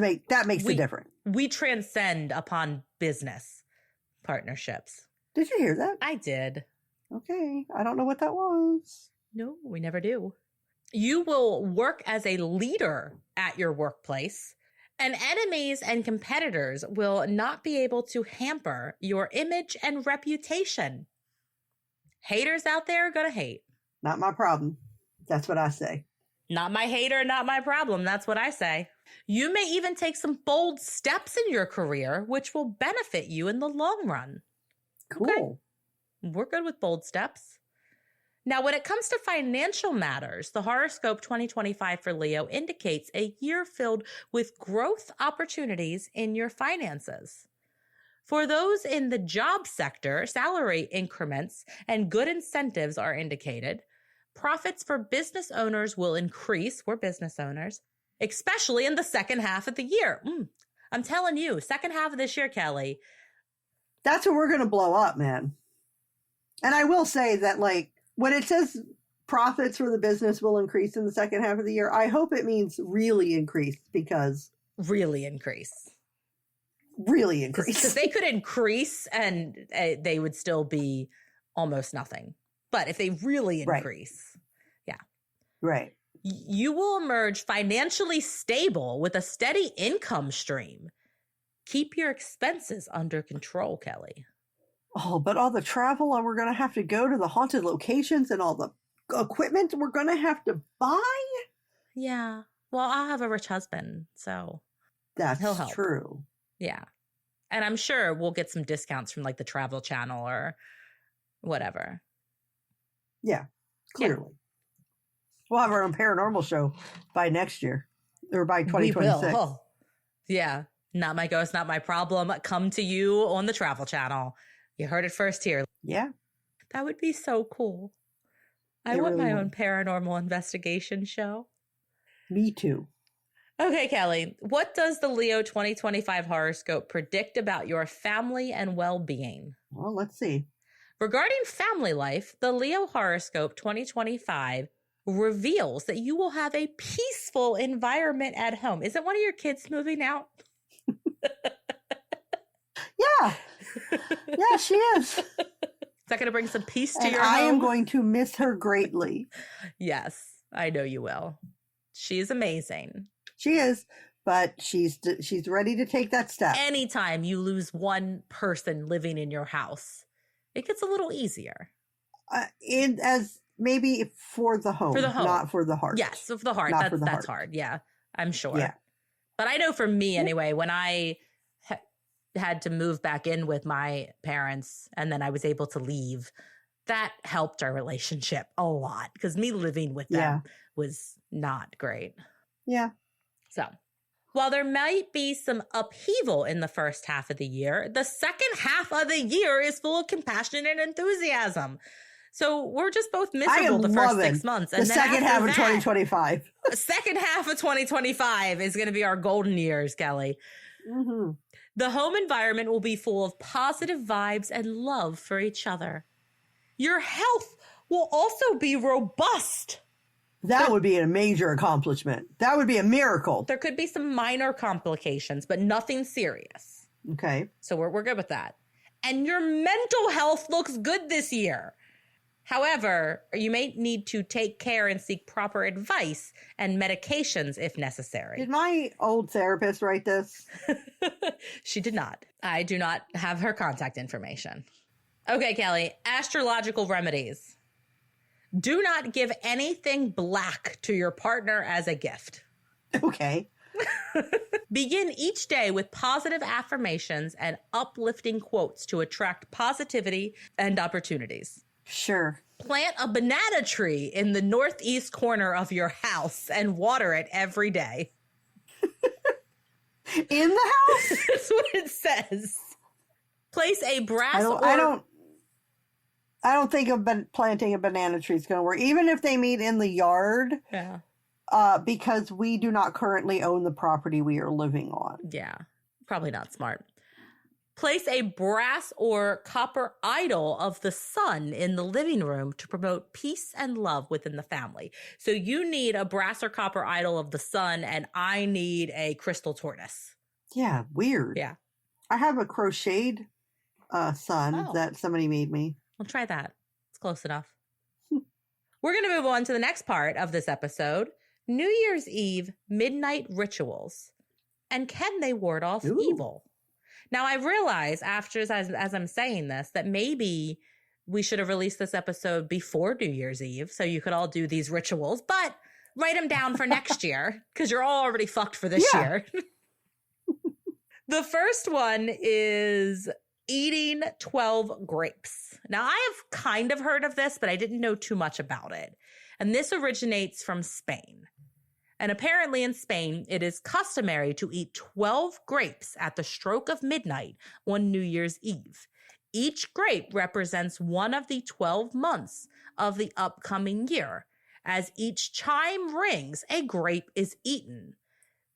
makes the difference. We transcend upon business partnerships. Did you hear that? I did. Okay. I don't know what that was. No, we never do. You will work as a leader at your workplace. And enemies and competitors will not be able to hamper your image and reputation. Haters out there are going to hate. Not my problem. That's what I say. Not my hater, not my problem. That's what I say. You may even take some bold steps in your career, which will benefit you in the long run. Cool. Okay. We're good with bold steps. Now, when it comes to financial matters, the horoscope 2025 for Leo indicates a year filled with growth opportunities in your finances. For those in the job sector, salary increments and good incentives are indicated. Profits for business owners will increase. We're business owners, especially in the second half of the year. I'm telling you, second half of this year, Kelly. That's when we're going to blow up, man. And I will say that, like, when it says profits for the business will increase in the second half of the year, I hope it means really increase because... Really increase. Really increase. Because they could increase and they would still be almost nothing. But if they really increase, yeah. Right. You will emerge financially stable with a steady income stream. Keep your expenses under control, Kelly. Oh, but all the travel and we're going to have to go to the haunted locations and all the equipment we're going to have to buy? Yeah. Well, I'll have a rich husband, so he'll help. True. Yeah. And I'm sure we'll get some discounts from like the Travel Channel or whatever. Yeah, clearly. Yeah. We'll have our own paranormal show by next year or by 2026. We will. Oh. Yeah. Not My Ghost, Not My Problem. Come to you on the Travel Channel. You heard it first here. Yeah. That would be so cool. I want my own paranormal investigation show. Me too. Okay, Kelly, what does the Leo 2025 horoscope predict about your family and well-being? Well, let's see. Regarding family life, the Leo horoscope 2025 reveals that you will have a peaceful environment at home. Isn't one of your kids moving out? Yeah. Yeah, she is. Is that going to bring some peace to your home? I am going to miss her greatly. Yes, I know you will. She's amazing. She is, but she's ready to take that step. Anytime you lose one person living in your house, it gets a little easier. As maybe for the home, not for the heart. Yes, for the heart. That's hard. Yeah, I'm sure. Yeah. But I know for me anyway, when I had to move back in with my parents and then I was able to leave, that helped our relationship a lot because me living with them was not great. Yeah. So while there might be some upheaval in the first half of the year, the second half of the year is full of compassion and enthusiasm. So we're just both miserable the first 6 months. And the second half of 2025. The second half of 2025 is going to be our golden years, Kelly. Mm-hmm. The home environment will be full of positive vibes and love for each other. Your health will also be robust. That would be a major accomplishment. That would be a miracle. There could be some minor complications, but nothing serious. Okay. So we're good with that. And your mental health looks good this year. However, you may need to take care and seek proper advice and medications if necessary. Did my old therapist write this? She did not. I do not have her contact information. Okay, Kelly, astrological remedies. Do not give anything black to your partner as a gift. Okay. Begin each day with positive affirmations and uplifting quotes to attract positivity and opportunities. Sure. Plant a banana tree in the northeast corner of your house and water it every day. In the house? That's what it says. Place a brass I don't think planting a banana tree is going to work, even if they meet in the yard. Yeah. Because we do not currently own the property we are living on. Yeah. Probably not smart. Place a brass or copper idol of the sun in the living room to promote peace and love within the family. So you need a brass or copper idol of the sun, and I need a crystal tortoise. Yeah, weird. Yeah. I have a crocheted sun that somebody made me. I'll try that. It's close enough. We're going to move on to the next part of this episode. New Year's Eve midnight rituals. And can they ward off evil? Now, I realize after, as I'm saying this, that maybe we should have released this episode before New Year's Eve so you could all do these rituals, but write them down for next year because you're all already fucked for this year. The first one is eating 12 grapes. Now, I have kind of heard of this, but I didn't know too much about it. And this originates from Spain. And apparently in Spain, it is customary to eat 12 grapes at the stroke of midnight on New Year's Eve. Each grape represents one of the 12 months of the upcoming year. As each chime rings, a grape is eaten.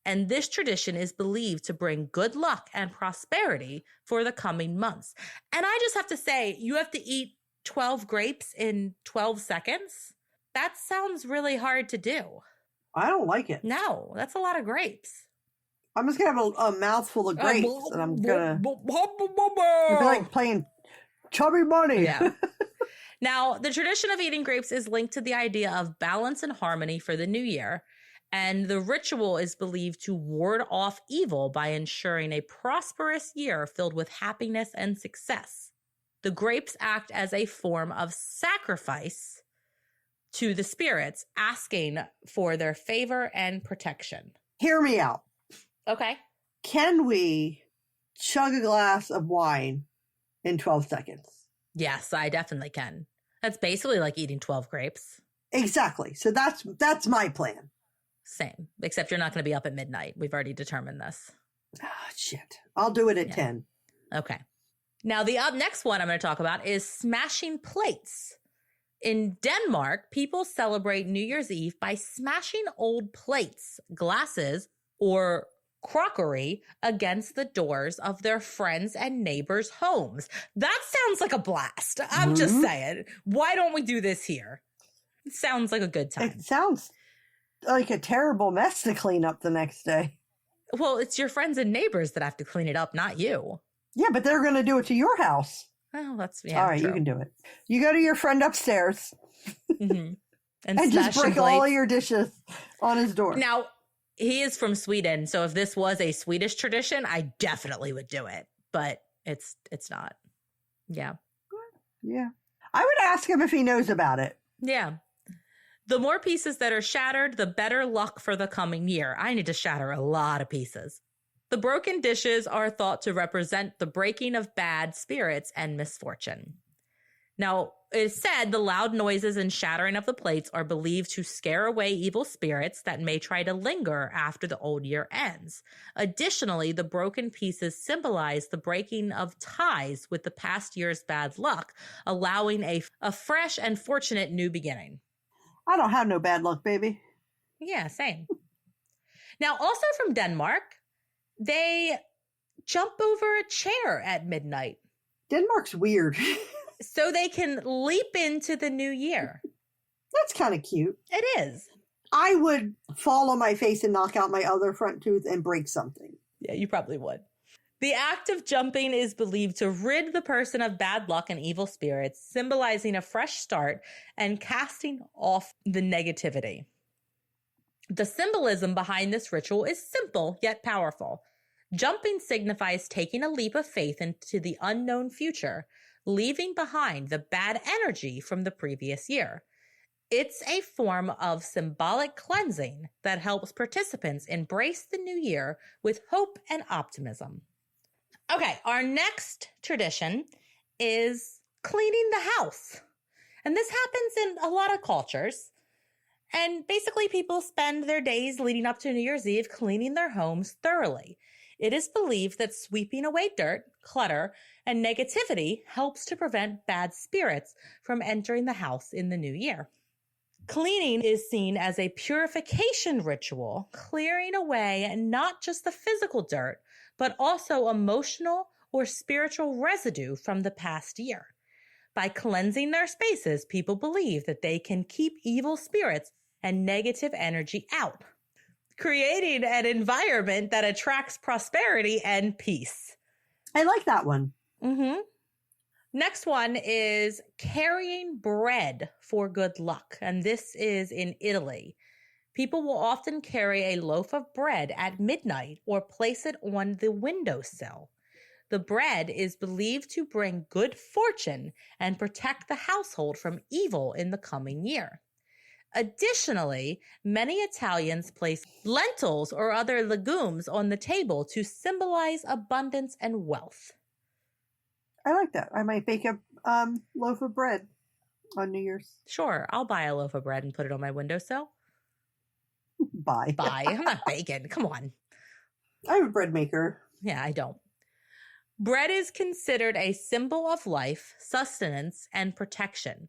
And this tradition is believed to bring good luck and prosperity for the coming months. And I just have to say, you have to eat 12 grapes in 12 seconds? That sounds really hard to do. I don't like it. No, that's a lot of grapes. I'm just going to have a mouthful of grapes and I'm going to be like playing Chubby Bunny. Yeah. Now, the tradition of eating grapes is linked to the idea of balance and harmony for the new year. And the ritual is believed to ward off evil by ensuring a prosperous year filled with happiness and success. The grapes act as a form of sacrifice to the spirits, asking for their favor and protection. Hear me out. Okay. Can we chug a glass of wine in 12 seconds? Yes, I definitely can. That's basically like eating 12 grapes. Exactly. So that's my plan. Same, except you're not going to be up at midnight. We've already determined this. Ah, shit. I'll do it at 10. Okay. Now, the next one I'm going to talk about is smashing plates. In Denmark, people celebrate New Year's Eve by smashing old plates, glasses, or crockery against the doors of their friends' and neighbors' homes. That sounds like a blast. I'm just saying. Why don't we do this here? It sounds like a good time. It sounds like a terrible mess to clean up the next day. Well, it's your friends and neighbors that have to clean it up, not you. Yeah, but they're going to do it to your house. Oh, that's all right. True. You can do it. You go to your friend upstairs and just break all of your dishes on his door. Now, He is from Sweden, so if this was a Swedish tradition, I definitely would do it. But it's not. Yeah. Yeah. I would ask him if he knows about it. Yeah. The more pieces that are shattered, the better luck for the coming year. I need to shatter a lot of pieces. The broken dishes are thought to represent the breaking of bad spirits and misfortune. Now, it is said the loud noises and shattering of the plates are believed to scare away evil spirits that may try to linger after the old year ends. Additionally, the broken pieces symbolize the breaking of ties with the past year's bad luck, allowing a fresh and fortunate new beginning. I don't have no bad luck, baby. Yeah, same. Now, also from Denmark, they jump over a chair at midnight. Denmark's weird. So they can leap into the new year. That's kind of cute. It is. I would fall on my face and knock out my other front tooth and break something. Yeah, you probably would. The act of jumping is believed to rid the person of bad luck and evil spirits, symbolizing a fresh start and casting off the negativity. The symbolism behind this ritual is simple yet powerful. Jumping signifies taking a leap of faith into the unknown future, leaving behind the bad energy from the previous year. It's a form of symbolic cleansing that helps participants embrace the new year with hope and optimism. Okay, our next tradition is cleaning the house. And this happens in a lot of cultures. And basically, people spend their days leading up to New Year's Eve cleaning their homes thoroughly. It is believed that sweeping away dirt, clutter, and negativity helps to prevent bad spirits from entering the house in the new year. Cleaning is seen as a purification ritual, clearing away not just the physical dirt, but also emotional or spiritual residue from the past year. By cleansing their spaces, people believe that they can keep evil spirits and negative energy out, creating an environment that attracts prosperity and peace. I like that one. Mm-hmm. Next one is carrying bread for good luck, and this is in Italy. People will often carry a loaf of bread at midnight or place it on the windowsill. The bread is believed to bring good fortune and protect the household from evil in the coming year. Additionally, many Italians place lentils or other legumes on the table to symbolize abundance and wealth. I like that. I might bake a loaf of bread on New Year's. Sure, I'll buy a loaf of bread and put it on my windowsill. Buy. I'm not baking. Come on. I have a bread maker. Yeah, I don't. Bread is considered a symbol of life, sustenance, and protection.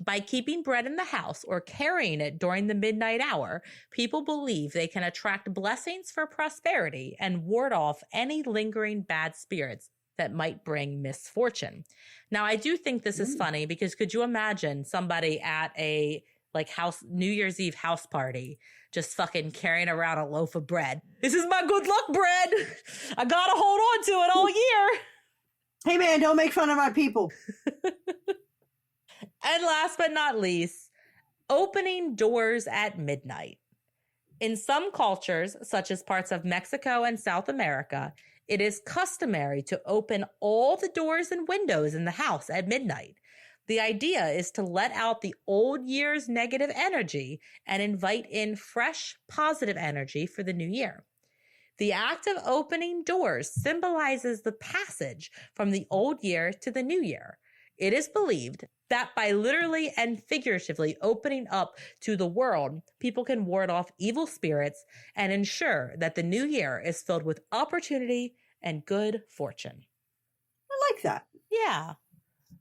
By keeping bread in the house or carrying it during the midnight hour, people believe they can attract blessings for prosperity and ward off any lingering bad spirits that might bring misfortune. Now, I do think this is funny because could you imagine somebody at a New Year's Eve house party just fucking carrying around a loaf of bread? This is my good luck bread. I gotta hold on to it all year. Hey man, don't make fun of my people. And last but not least, opening doors at midnight. In some cultures, such as parts of Mexico and South America, it is customary to open all the doors and windows in the house at midnight. The idea is to let out the old year's negative energy and invite in fresh, positive energy for the new year. The act of opening doors symbolizes the passage from the old year to the new year. It is believed that by literally and figuratively opening up to the world, people can ward off evil spirits and ensure that the new year is filled with opportunity and good fortune. I like that. Yeah.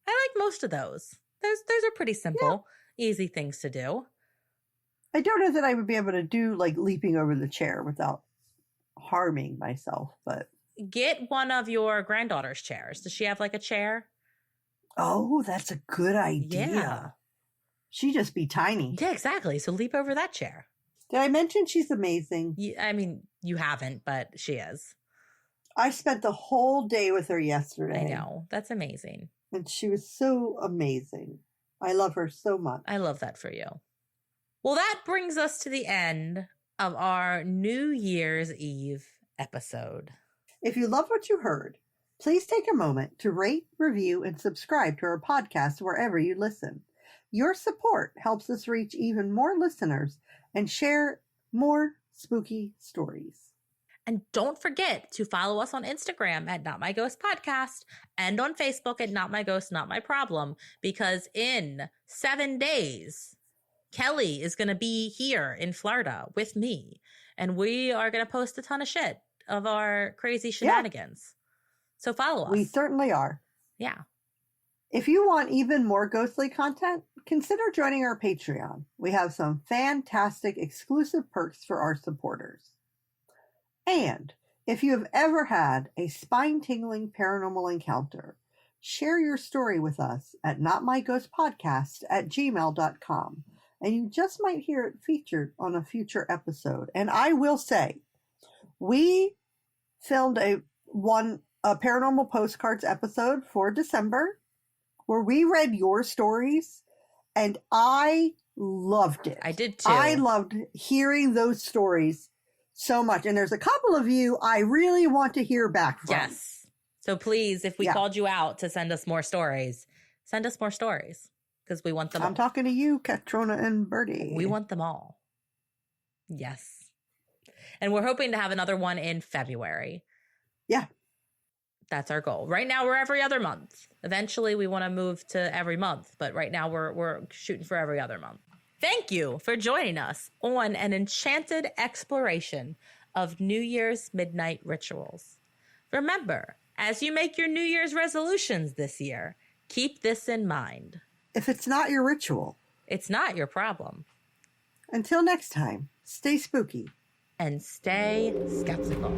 I like most of those. Those are pretty simple, easy things to do. I don't know that I would be able to do leaping over the chair without harming myself, but get one of your granddaughter's chairs. Does she have a chair? Oh, that's a good idea. Yeah. She'd just be tiny. Yeah, exactly. So leap over that chair. Did I mention she's amazing? I mean, you haven't, but she is. I spent the whole day with her yesterday. I know. That's amazing. And she was so amazing. I love her so much. I love that for you. Well, that brings us to the end of our New Year's Eve episode. If you love what you heard, please take a moment to rate, review, and subscribe to our podcast wherever you listen. Your support helps us reach even more listeners and share more spooky stories. And don't forget to follow us on Instagram at notmyghostpodcast and on Facebook at notmyghost, not my problem, because in 7 days, Kelly is going to be here in Florida with me, and we are going to post a ton of shit of our crazy shenanigans. So follow us. We certainly are. Yeah. If you want even more ghostly content, consider joining our Patreon. We have some fantastic exclusive perks for our supporters. And if you have ever had a spine-tingling paranormal encounter, share your story with us at notmyghostpodcast@gmail.com, and you just might hear it featured on a future episode. And I will say, we filmed a Paranormal Postcards episode for December where we read your stories, and I loved it. I did too. I loved hearing those stories so much. And there's a couple of you I really want to hear back from. Yes. So please, if we called you out to send us more stories, send us more stories because we want them all. I'm talking to you, Katrona and Birdie. We want them all. Yes. And we're hoping to have another one in February. Yeah. That's our goal. Right now, we're every other month. Eventually, we want to move to every month. But right now, we're shooting for every other month. Thank you for joining us on an enchanted exploration of New Year's midnight rituals. Remember, as you make your New Year's resolutions this year, keep this in mind. If it's not your ritual, it's not your problem. Until next time, stay spooky. And stay skeptical.